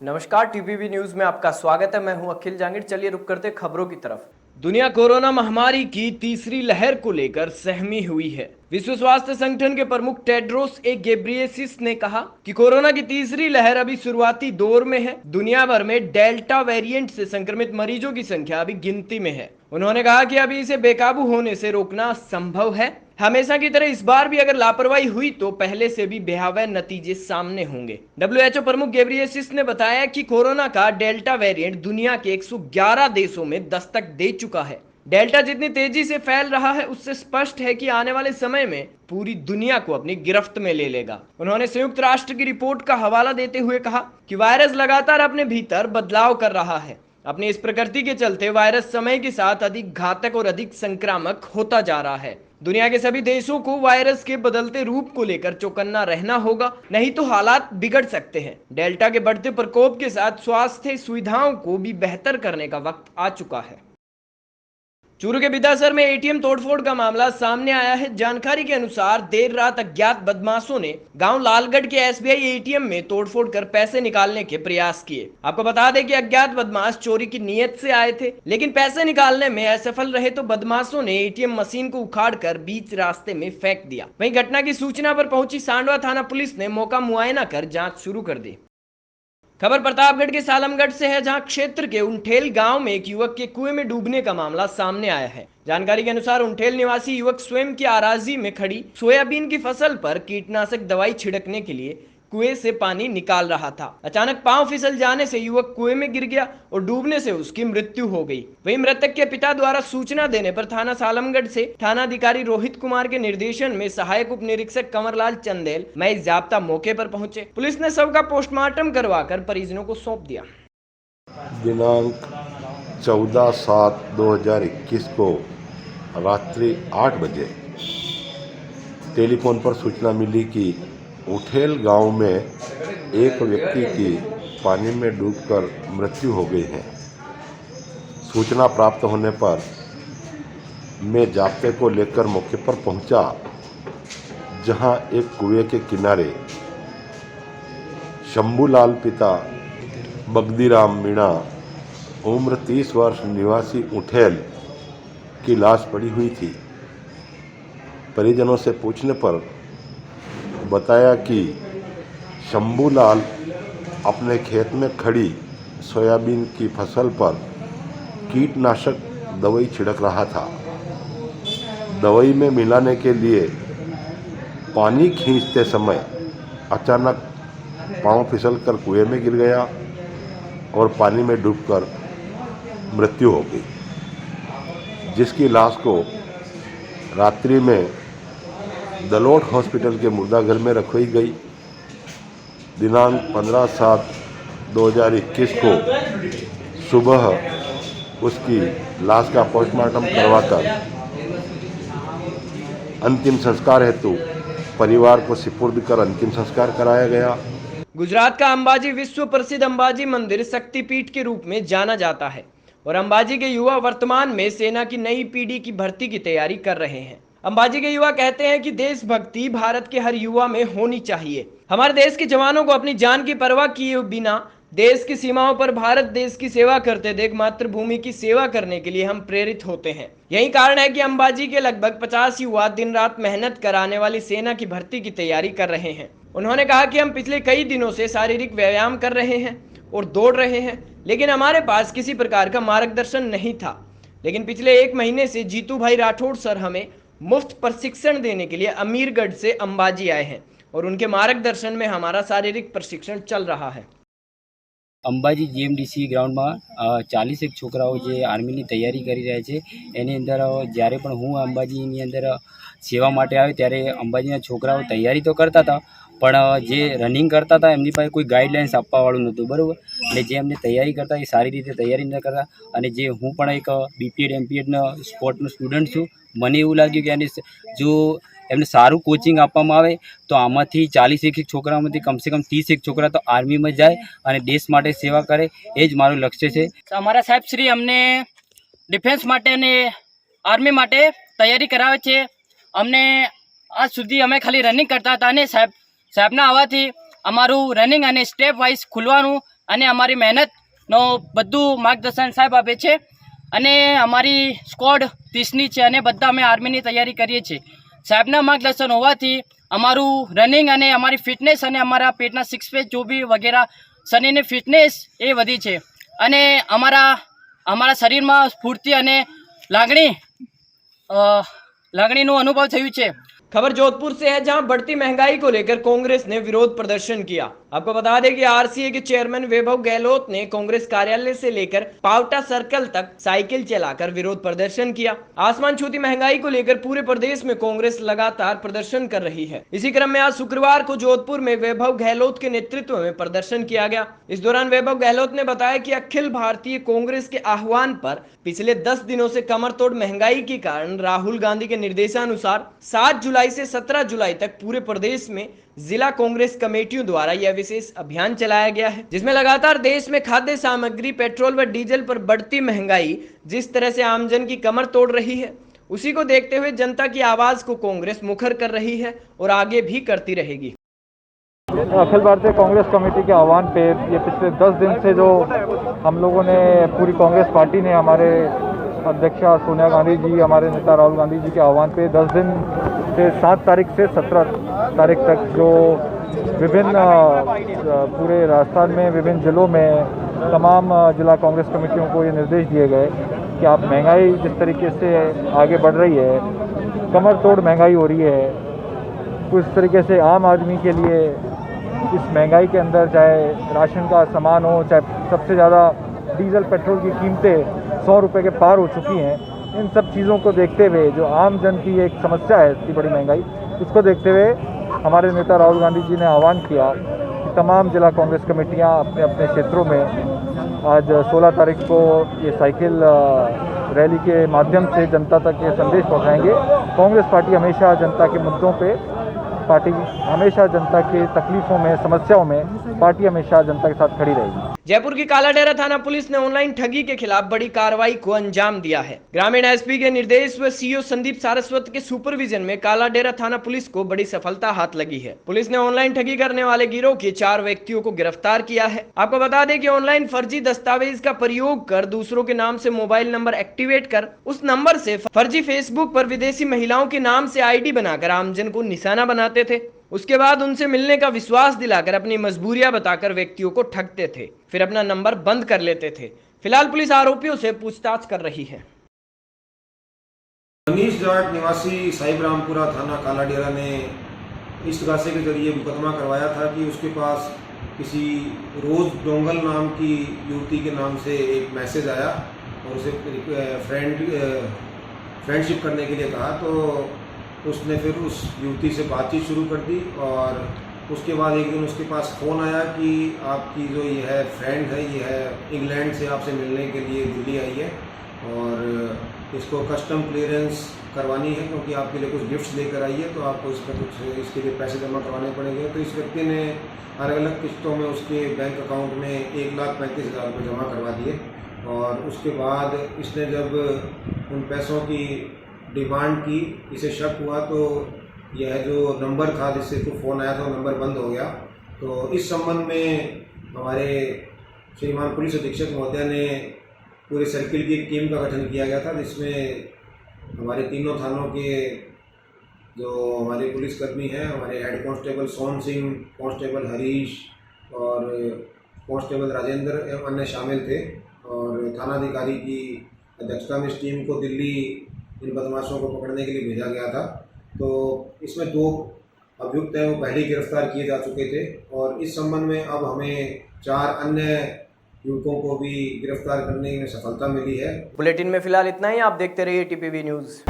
नमस्कार, TPV news में आपका स्वागत है। मैं हूं अखिल जांगिड़। चलिए रुक करते खबरों की तरफ। दुनिया कोरोना महामारी की तीसरी लहर को लेकर सहमी हुई है। विश्व स्वास्थ्य संगठन के प्रमुख टेड्रोस ए घेब्रेयेसस ने कहा कि कोरोना की तीसरी लहर अभी शुरुआती दौर में है। दुनिया भर में डेल्टा वेरिएंट से संक्रमित मरीजों की संख्या अभी गिनती में है। उन्होंने कहा कि अभी इसे बेकाबू होने से रोकना संभव है। हमेशा की तरह इस बार भी अगर लापरवाही हुई तो पहले से भी भयावह नतीजे सामने होंगे। डब्ल्यूएचओ प्रमुख घेब्रेयेसस ने बताया कि कोरोना का डेल्टा वेरिएंट दुनिया के 111 देशों में दस्तक दे चुका है। डेल्टा जितनी तेजी से फैल रहा है उससे स्पष्ट है कि आने वाले समय में पूरी दुनिया को अपनी गिरफ्त में ले लेगा। उन्होंने संयुक्त राष्ट्र की रिपोर्ट का हवाला देते हुए कहा कि वायरस लगातार अपने भीतर बदलाव कर रहा है। अपनी इस प्रकृति के चलते वायरस समय के साथ अधिक घातक और अधिक संक्रामक होता जा रहा है। दुनिया के सभी देशों को वायरस के बदलते रूप को लेकर चौकन्ना रहना होगा, नहीं तो हालात बिगड़ सकते हैं। डेल्टा के बढ़ते प्रकोप के साथ स्वास्थ्य सुविधाओं को भी बेहतर करने का वक्त आ चुका है। चूरू के बिदासर में एटीएम तोड़फोड़ का मामला सामने आया है। जानकारी के अनुसार देर रात अज्ञात बदमाशों ने गांव लालगढ़ के एसबीआई एटीएम में तोड़फोड़ कर पैसे निकालने के प्रयास किए। आपको बता दें कि अज्ञात बदमाश चोरी की नीयत से आए थे, लेकिन पैसे निकालने में असफल रहे तो बदमाशों ने एटीएम मशीन को उखाड़कर बीच रास्ते में फेंक दिया। वहीं घटना की सूचना पर पहुंची सांडवा थाना पुलिस ने मौका मुआयना कर जाँच शुरू कर दी। खबर प्रतापगढ़ के सालमगढ़ से है, जहां क्षेत्र के उंठेल गांव में एक युवक के कुएं में डूबने का मामला सामने आया है। जानकारी के अनुसार उंठेल निवासी युवक स्वयं की आराजी में खड़ी सोयाबीन की फसल पर कीटनाशक दवाई छिड़कने के लिए कुएं से पानी निकाल रहा था। अचानक पांव फिसल जाने से युवक कुएं में गिर गया और डूबने से उसकी मृत्यु हो गई। वहीं मृतक के पिता द्वारा सूचना देने पर थाना सालमगढ़ से थानाधिकारी रोहित कुमार के निर्देशन में सहायक उप निरीक्षक कंवरलाल चंदेल मई जाब्ता मौके पर पहुंचे। पुलिस ने शव का पोस्टमार्टम करवाकर परिजनों को सौंप दिया। दिनांक 14/7/2021 को रात्रि 8 बजे टेलीफोन पर सूचना मिली कि उठेल गांव में एक व्यक्ति की पानी में डूबकर मृत्यु हो गई है। सूचना प्राप्त होने पर मैं जाब्ते को लेकर मौके पर पहुंचा, जहां एक कुएं के किनारे शंभूलाल पिता बगदीराम मीणा उम्र 30 वर्ष निवासी उठेल की लाश पड़ी हुई थी। परिजनों से पूछने पर बताया कि शंभूलाल अपने खेत में खड़ी सोयाबीन की फसल पर कीटनाशक दवाई छिड़क रहा था। दवाई में मिलाने के लिए पानी खींचते समय अचानक पांव फिसलकर कुएं में गिर गया और पानी में डूबकर मृत्यु हो गई, जिसकी लाश को रात्रि में दलोट हॉस्पिटल के मुर्दाघर में रखवाई गई। दिनांक 15/7/2021 को सुबह उसकी लाश का पोस्टमार्टम करवाकर अंतिम संस्कार हेतु परिवार को सुपुर्द कर अंतिम संस्कार कराया गया। गुजरात का अंबाजी विश्व प्रसिद्ध अंबाजी मंदिर शक्तिपीठ के रूप में जाना जाता है और अंबाजी के युवा वर्तमान में सेना की नई पीढ़ी की भर्ती की तैयारी कर रहे हैं। अंबाजी के युवा कहते हैं कि देशभक्ति भारत के हर युवा में होनी चाहिए। हमारे देश के जवानों को अपनी जान की परवाह किए बिना देश की सीमाओं पर भारत देश की सेवा करते देख मातृभूमि की सेवा करने के लिए हम प्रेरित होते हैं। यही कारण है कि अंबाजी के लगभग 50 युवा दिन रात मेहनत कर आने वाली सेना की भर्ती की तैयारी कर रहे हैं। उन्होंने कहा कि हम पिछले कई दिनों से शारीरिक व्यायाम कर रहे हैं और दौड़ रहे हैं, लेकिन हमारे पास किसी प्रकार का मार्गदर्शन नहीं था। लेकिन पिछले 1 महीने से जीतू भाई राठौड़ सर हमें मुफ्त प्रशिक्षण देने के लिए अमीरगढ़ से अंबाजी आए हैं और उनके मार्गदर्शन में हमारा शारीरिक प्रशिक्षण चल रहा है। અંબાજી જીએમડીસી ગ્રાઉન્ડમાં 40 છોકરાઓ જે આર્મીની તૈયારી કરી રહ્યા છે, એની અંદર જ્યારે પણ હું અંબાજીની અંદર સેવા માટે આવ્યો ત્યારે અંબાજીના છોકરાઓ તૈયારી તો કરતા હતા, પણ જે રનિંગ કરતા હતા એમની પાસે કોઈ ગાઈડલાઇન્સ આપવાવાળું નહોતું, બરાબર। અને જે એમને તૈયારી કરતા એ સારી રીતે તૈયારી ન કરતા। અને જે હું પણ એક બીપીએડ એમપીએડનો સ્પોર્ટનો સ્ટુડન્ટ છું, મને એવું લાગ્યું કે આને જો એમને સારું કોચિંગ આપવામાં આવે તો આમાંથી 40 છોકરામાંથી કમસે કમ 30 છોકરા તો આર્મીમાં જાય અને દેશ માટે સેવા કરે, એ જ મારું લક્ષ્ય છે। અમારા સાહેબશ્રી અમને ડિફેન્સ માટે અને આર્મી માટે તૈયારી કરાવે છે। અમને આજ સુધી અમે ખાલી રનિંગ કરતા હતા અને સાહેબના આવવાથી અમારું રનિંગ અને સ્ટેપ વાઇઝ ખુલવાનું અને અમારી મહેનતનો બધું માર્ગદર્શન સાહેબ આપે છે અને અમારી સ્કોડ 30ની છે અને બધા અમે આર્મીની તૈયારી કરીએ છીએ. સાહેબના માર્ગદર્શન હોવાથી અમારું રનિંગ અને અમારી ફિટનેસ અને અમારા પેટના સિક્સ પેક જો બી વગેરે શરીરની ફિટનેસ એ વધી છે અને અમારા શરીરમાં સ્ફૂર્તિ અને લાગણીનું અનુભવ થયું છે. खबर जोधपुर से है, जहां बढ़ती महंगाई को लेकर कांग्रेस ने विरोध प्रदर्शन किया. आपको बता दें कि आरसीए के चेयरमैन वैभव गहलोत ने कांग्रेस कार्यालय से लेकर पावटा सर्कल तक साइकिल चलाकर विरोध प्रदर्शन किया. आसमान छूती महंगाई को लेकर पूरे प्रदेश में कांग्रेस लगातार प्रदर्शन कर रही है. इसी क्रम में आज शुक्रवार को जोधपुर में वैभव गहलोत के नेतृत्व में प्रदर्शन किया गया. इस दौरान वैभव गहलोत ने बताया कि अखिल भारतीय कांग्रेस के आह्वान पर पिछले 10 दिनों से कमर तोड़ महंगाई के कारण राहुल गांधी के निर्देशानुसार 7 जुलाई से 17 जुलाई तक पूरे प्रदेश में जिला कांग्रेस कमेटियों द्वारा यह विशेष अभियान चलाया गया है, जिसमें लगातार देश में खाद्य सामग्री, पेट्रोल व डीजल पर बढ़ती महंगाई जिस तरह से आमजन की कमर तोड़ रही है, उसी को देखते हुए जनता की आवाज को कांग्रेस मुखर कर रही है और आगे भी करती रहेगी. अखिल भारतीय कांग्रेस कमेटी के आह्वान पे ये पिछले 10 दिन से जो हम लोगों ने पूरी कांग्रेस पार्टी ने हमारे अध्यक्षा सोनिया गांधी जी, हमारे नेता राहुल गांधी जी के आह्वान पे 10 दिन से 7 तारीख से 17 तारीख तक जो विभिन्न पूरे राजस्थान में विभिन्न जिलों में तमाम जिला कांग्रेस कमेटियों को ये निर्देश दिए गए कि आप महंगाई जिस तरीके से आगे बढ़ रही है, कमर तोड़ महंगाई हो रही है, उस तरीके से आम आदमी के लिए इस महंगाई के अंदर चाहे राशन का सामान हो, चाहे सबसे ज़्यादा डीजल पेट्रोल की कीमतें 100 रुपये के पार हो चुकी हैं, इन सब चीज़ों को देखते हुए जो आम जन की एक समस्या है इतनी बड़ी महंगाई, उसको देखते हुए हमारे नेता राहुल गांधी जी ने आह्वान किया कि तमाम जिला कांग्रेस कमेटियां अपने अपने क्षेत्रों में आज 16 तारीख को ये साइकिल रैली के माध्यम से जनता तक ये संदेश पहुंचाएंगे. कांग्रेस पार्टी हमेशा जनता के मुद्दों पे, पार्टी हमेशा जनता के तकलीफों में, समस्याओं में पार्टी हमेशा जनता के साथ खड़ी रहेगी. जयपुर की कालाडेरा थाना पुलिस ने ऑनलाइन ठगी के खिलाफ बड़ी कार्रवाई को अंजाम दिया है. ग्रामीण एसपी के निर्देश व सीओ संदीप सारस्वत के सुपरविजन में कालाडेरा थाना पुलिस को बड़ी सफलता हाथ लगी है. पुलिस ने ऑनलाइन ठगी करने वाले गिरोह के 4 व्यक्तियों को गिरफ्तार किया है. आपको बता दें कि ऑनलाइन फर्जी दस्तावेज का प्रयोग कर दूसरों के नाम से मोबाइल नंबर एक्टिवेट कर उस नंबर से फर्जी फेसबुक पर विदेशी महिलाओं के नाम से आईडी बनाकर आमजन को निशाना बनाते थे. उसके बाद उनसे मिलने का विश्वास दिलाकर अपनी मजबूरियां बताकर व्यक्तियों को ठगते थे, फिर अपना नंबर बंद कर लेते थे. फिलहाल पुलिस आरोपियों से पूछताछ कर रही है. मनीष जाट निवासी साहिब रामपुरा थाना कालाडेरा ने इस्तगासे के जरिए मुकदमा करवाया था कि उसके पास किसी रोज डोंगल नाम की युवती के नाम से एक मैसेज आया और उसे फ्रेंडशिप करने के लिए कहा. तो उसने फिर उस युवती से बातचीत शुरू कर दी और उसके बाद एक दिन उसके पास फ़ोन आया कि आपकी जो ये है फ्रेंड है, ये है इंग्लैंड से आपसे मिलने के लिए दिल्ली आई है और इसको कस्टम क्लियरेंस करवानी है क्योंकि आपके लिए कुछ गिफ्ट्स लेकर आई है, तो आपको इस पर कुछ इसके लिए पैसे जमा करवाने पड़ेंगे. तो इस व्यक्ति ने अलग अलग किस्तों में उसके बैंक अकाउंट में 1,35,000 रुपये जमा करवा दिए और उसके बाद इसने जब उन पैसों की डिमांड की, इसे शक हुआ तो यह जो नंबर था जिससे इसको फ़ोन आया था वो नंबर बंद हो गया. तो इस संबंध में हमारे श्रीमान पुलिस अधीक्षक महोदय ने पूरे सर्किल की एक टीम का गठन किया गया था, जिसमें हमारे तीनों थानों के जो हमारे पुलिसकर्मी हैं, हमारे हेड कांस्टेबल सोन सिंह, कांस्टेबल हरीश और कांस्टेबल राजेंद्र एवं अन्य शामिल थे और थानाधिकारी की अध्यक्षता में इस टीम को दिल्ली इन बदमाशों को पकड़ने के लिए भेजा गया था. तो इसमें 2 अभियुक्त हैं वो पहले ही गिरफ्तार किए जा चुके थे और इस संबंध में अब हमें 4 अन्य युवकों को भी गिरफ्तार करने में सफलता मिली है. बुलेटिन में फिलहाल इतना ही. आप देखते रहिए टीपीवी न्यूज़.